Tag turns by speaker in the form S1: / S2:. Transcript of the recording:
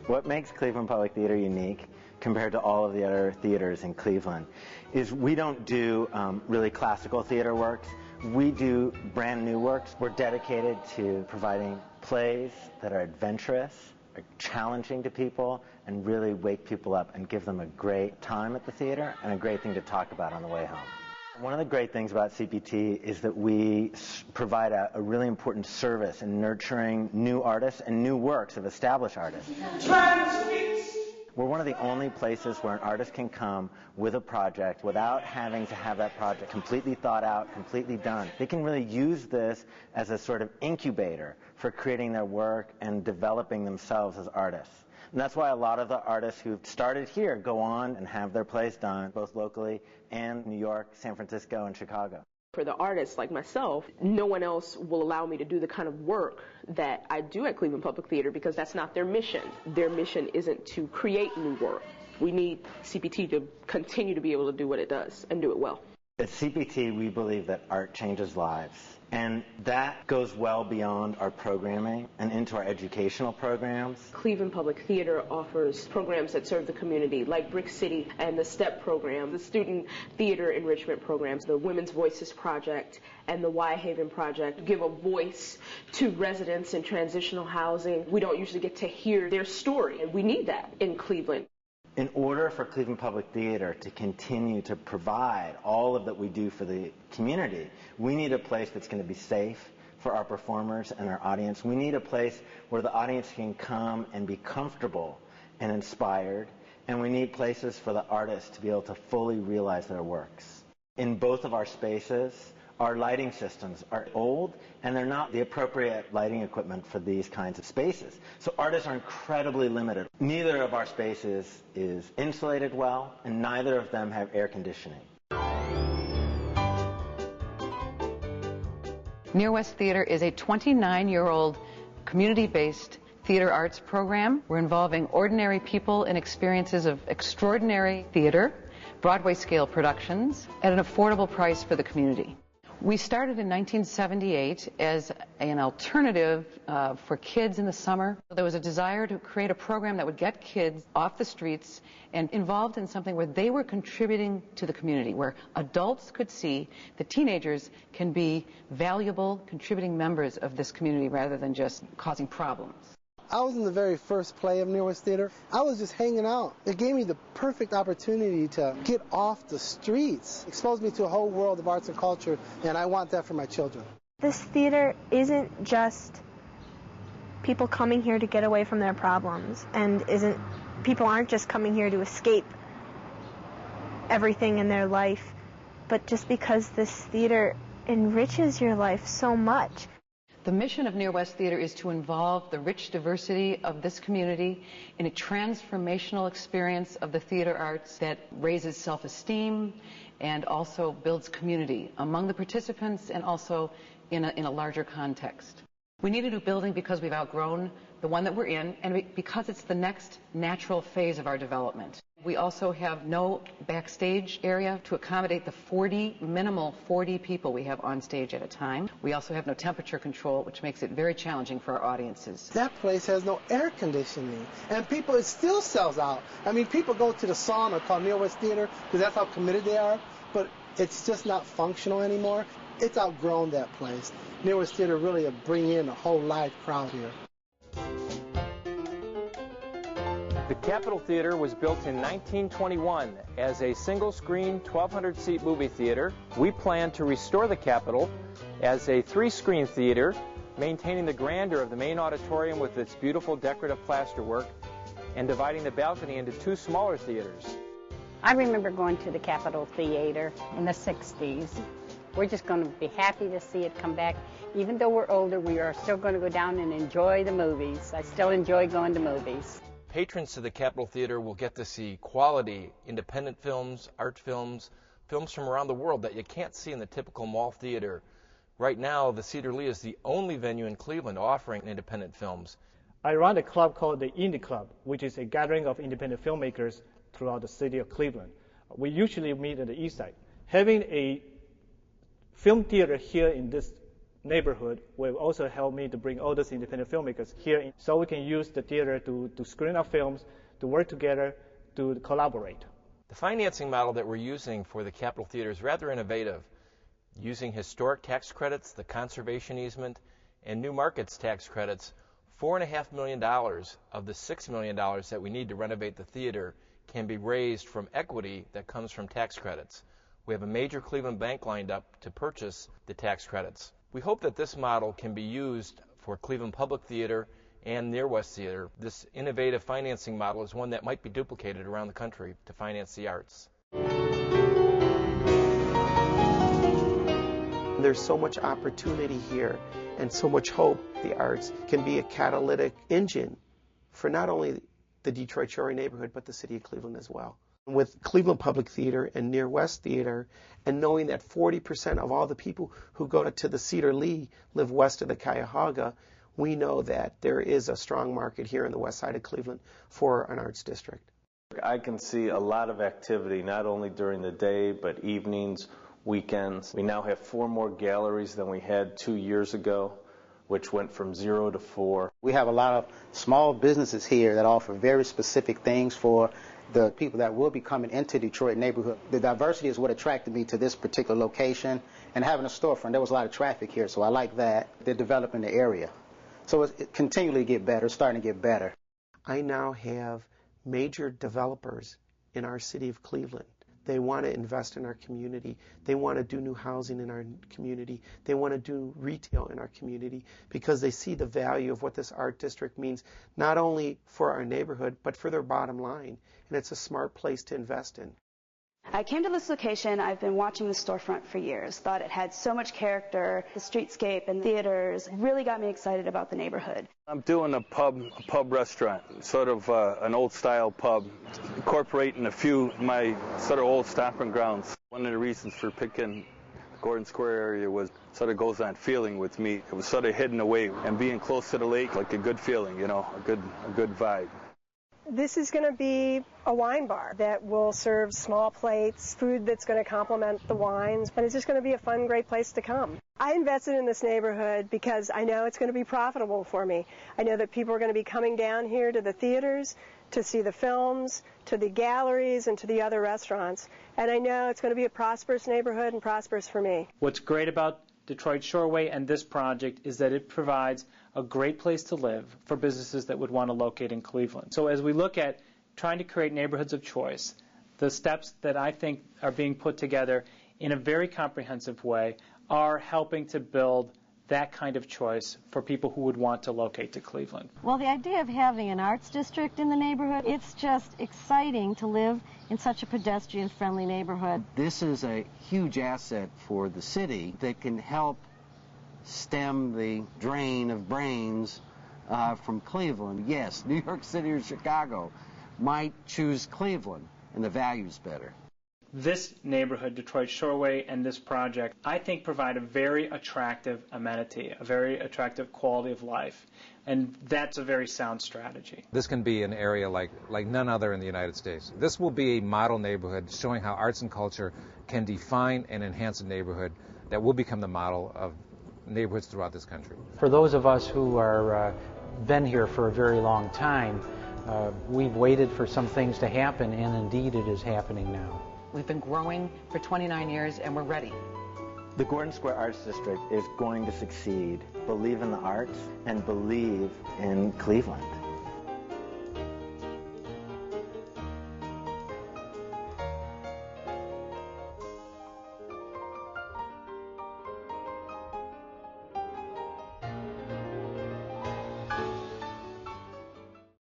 S1: What makes Cleveland Public Theater unique compared to all of the other theaters in Cleveland is we don't do really classical theater works. We do brand new works. We're dedicated to providing plays that are adventurous, are challenging to people, and really wake people up and give them a great time at the theater and a great thing to talk about on the way home. One of the great things about CPT is that we provide a really important service in nurturing new artists and new works of established artists. We're one of the only places where an artist can come with a project without having to have that project completely thought out, completely done. They can really use this as a sort of incubator for creating their work and developing themselves as artists. And that's why a lot of the artists who've started here go on and have their plays done, both locally and New York, San Francisco, and Chicago.
S2: For the artists like myself, no one else will allow me to do the kind of work that I do at Cleveland Public Theater because that's not their mission. Their mission isn't to create new work. We need CPT to continue to be able to do what it does and do it well.
S1: At CPT, we believe that art changes lives. And that goes well beyond our programming and into our educational programs.
S2: Cleveland Public Theater offers programs that serve the community, like Brick City and the STEP program, the Student Theater Enrichment programs, the Women's Voices Project, and the Y Haven Project give a voice to residents in transitional housing. We don't usually get to hear their story, and we need that in Cleveland.
S1: In order for Cleveland Public Theater to continue to provide all of that we do for the community, we need a place that's going to be safe for our performers and our audience. We need a place where the audience can come and be comfortable and inspired, and we need places for the artists to be able to fully realize their works. In both of our spaces, our lighting systems are old, and they're not the appropriate lighting equipment for these kinds of spaces. So artists are incredibly limited. Neither of our spaces is insulated well, and neither of them have air conditioning.
S3: Near West Theater is a 29-year-old community-based theater arts program. We're involving ordinary people in experiences of extraordinary theater, Broadway-scale productions, at an affordable price for the community. We started in 1978 as an alternative for kids in the summer. There was a desire to create a program that would get kids off the streets and involved in something where they were contributing to the community, where adults could see that teenagers can be valuable, contributing members of this community rather than just causing problems.
S4: I was in the very first play of Near West Theater. I was just hanging out. It gave me the perfect opportunity to get off the streets, exposed me to a whole world of arts and culture, and I want that for my children.
S5: This theater isn't just people coming here to get away from their problems, and people aren't just coming here to escape everything in their life, but just because this theater enriches your life so much.
S3: The mission of Near West Theater is to involve the rich diversity of this community in a transformational experience of the theater arts that raises self-esteem and also builds community among the participants and also in a larger context. We need a new building because we've outgrown the one that we're in and because it's the next natural phase of our development. We also have no backstage area to accommodate the minimal 40 people we have on stage at a time. We also have no temperature control, which makes it very challenging for our audiences.
S4: That place has no air conditioning, and it still sells out. I mean, people go to the sauna called Near West Theater because that's how committed they are, but it's just not functional anymore. It's outgrown that place. Near West Theater really bring in a whole live crowd here.
S6: The Capitol Theater was built in 1921 as a single-screen, 1,200-seat movie theater. We plan to restore the Capitol as a 3-screen theater, maintaining the grandeur of the main auditorium with its beautiful decorative plasterwork, and dividing the balcony into 2 smaller theaters.
S7: I remember going to the Capitol Theater in the 60s. We're just going to be happy to see it come back. Even though we're older, we are still going to go down and enjoy the movies. I still enjoy going to movies.
S6: Patrons to the Capitol Theater will get to see quality independent films, art films, films from around the world that you can't see in the typical mall theater. Right now, the Cedar Lee is the only venue in Cleveland offering independent films.
S8: I run a club called the Indie Club, which is a gathering of independent filmmakers throughout the city of Cleveland. We usually meet at the east side. Having a film theater here in this neighborhood will also help me to bring all those independent filmmakers here so we can use the theater to screen our films, to work together, to collaborate.
S6: The financing model that we're using for the Capitol Theater is rather innovative, using historic tax credits, the conservation easement, and new markets tax credits. $4.5 million of the $6 million that we need to renovate the theater can be raised from equity that comes from tax credits. We have a major Cleveland bank lined up to purchase the tax credits. We hope that this model can be used for Cleveland Public Theater and Near West Theater. This innovative financing model is one that might be duplicated around the country to finance the arts.
S9: There's so much opportunity here and so much hope. The arts can be a catalytic engine for not only the Detroit Shore neighborhood, but the city of Cleveland as well. With Cleveland Public Theater and Near West Theater, and knowing that 40% of all the people who go to the Cedar Lee live west of the Cuyahoga, we know that there is a strong market here in the west side of Cleveland for an arts district.
S10: I can see a lot of activity, not only during the day, but evenings, weekends. We now have 4 more galleries than we had 2 years ago, which went from 0 to 4.
S11: We have a lot of small businesses here that offer very specific things for the people that will be coming into Detroit neighborhood. The diversity is what attracted me to this particular location, and having a storefront, there was a lot of traffic here, so I like that. They're developing the area. So it continually get better, starting to get better.
S9: I now have major developers in our city of Cleveland. They want to invest in our community. They want to do new housing in our community. They want to do retail in our community because they see the value of what this art district means, not only for our neighborhood, but for their bottom line. And it's a smart place to invest in.
S12: I came to this location. I've been watching the storefront for years. Thought it had so much character. The streetscape and theaters really got me excited about the neighborhood.
S13: I'm doing a pub restaurant, sort of an old-style pub, incorporating a few of my sort of old stomping grounds. One of the reasons for picking Gordon Square area was sort of goes on feeling with me. It was sort of hidden away and being close to the lake, like a good feeling, you know, a good vibe.
S14: This is going to be a wine bar that will serve small plates, food that's going to complement the wines, and it's just going to be a fun, great place to come. I invested in this neighborhood because I know it's going to be profitable for me. I know that people are going to be coming down here to the theaters, to see the films, to the galleries, and to the other restaurants. And I know it's going to be a prosperous neighborhood and prosperous for me.
S15: What's great about Detroit Shoreway and this project is that it provides a great place to live for businesses that would want to locate in Cleveland. So as we look at trying to create neighborhoods of choice, the steps that I think are being put together in a very comprehensive way are helping to build that kind of choice for people who would want to locate to Cleveland.
S16: Well, the idea of having an arts district in the neighborhood, it's just exciting to live in such a pedestrian-friendly neighborhood.
S17: This is a huge asset for the city that can help stem the drain of brains from Cleveland. Yes, New York City or Chicago might choose Cleveland, and the value's better.
S15: This neighborhood, Detroit Shoreway, and this project, I think provide a very attractive amenity, a very attractive quality of life, and that's a very sound strategy.
S18: This can be an area like none other in the United States. This will be a model neighborhood showing how arts and culture can define and enhance a neighborhood that will become the model of neighborhoods throughout this country.
S19: For those of us who are been here for a very long time, we've waited for some things to happen, and indeed it is happening now.
S3: We've been growing for 29 years, and we're ready.
S1: The Gordon Square Arts District is going to succeed. Believe in the arts and believe in Cleveland.